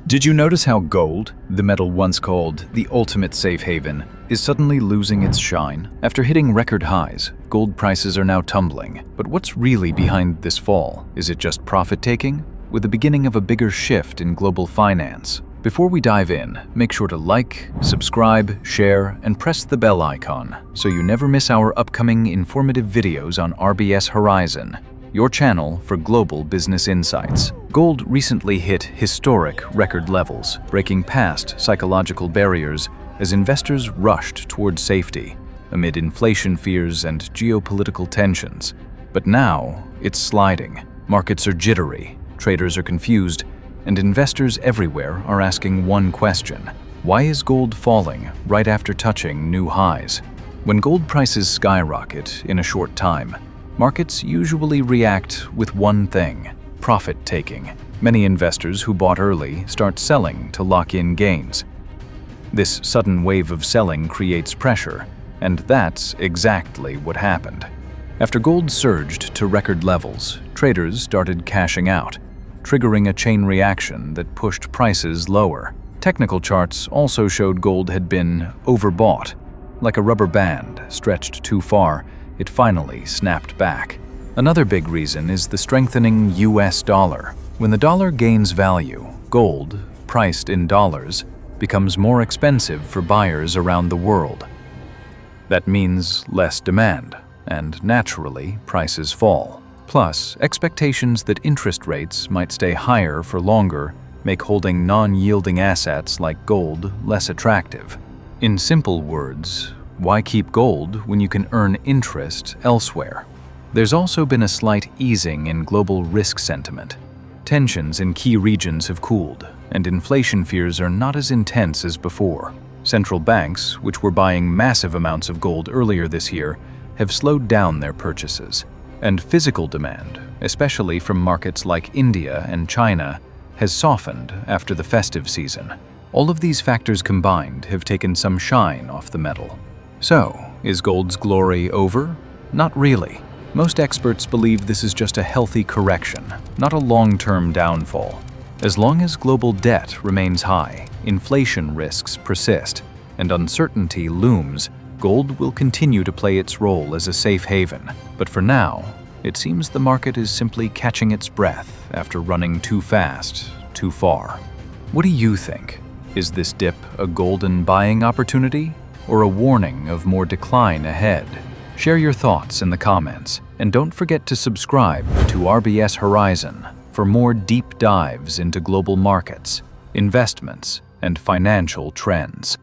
Did you notice how gold, the metal once called the ultimate safe haven, is suddenly losing its shine? After hitting record highs, gold prices are now tumbling. But what's really behind this fall? Is it just profit-taking? With the beginning of a bigger shift in global finance? Before we dive in, make sure to like, subscribe, share, and press the bell icon so you never miss our upcoming informative videos on RBS Horizon, your channel for global business insights. Gold recently hit historic record levels, breaking past psychological barriers as investors rushed toward safety amid inflation fears and geopolitical tensions. But now, it's sliding. Markets are jittery, traders are confused, and investors everywhere are asking one question: why is gold falling right after touching new highs? When gold prices skyrocket in a short time, markets usually react with one thing: profit-taking. Many investors who bought early start selling to lock in gains. This sudden wave of selling creates pressure, and that's exactly what happened. After gold surged to record levels, traders started cashing out, triggering a chain reaction that pushed prices lower. Technical charts also showed gold had been overbought. Like a rubber band stretched too far, it finally snapped back. Another big reason is the strengthening US dollar. When the dollar gains value, gold, priced in dollars, becomes more expensive for buyers around the world. That means less demand, and naturally, prices fall. Plus, expectations that interest rates might stay higher for longer make holding non-yielding assets like gold less attractive. In simple words, why keep gold when you can earn interest elsewhere? There's also been a slight easing in global risk sentiment. Tensions in key regions have cooled, and inflation fears are not as intense as before. Central banks, which were buying massive amounts of gold earlier this year, have slowed down their purchases. And physical demand, especially from markets like India and China, has softened after the festive season. All of these factors combined have taken some shine off the metal. So, is gold's glory over? Not really. Most experts believe this is just a healthy correction, not a long-term downfall. As long as global debt remains high, inflation risks persist, and uncertainty looms, gold will continue to play its role as a safe haven. But for now, it seems the market is simply catching its breath after running too fast, too far. What do you think? Is this dip a golden buying opportunity, or a warning of more decline ahead? Share your thoughts in the comments, and don't forget to subscribe to RBS Horizon for more deep dives into global markets, investments, and financial trends.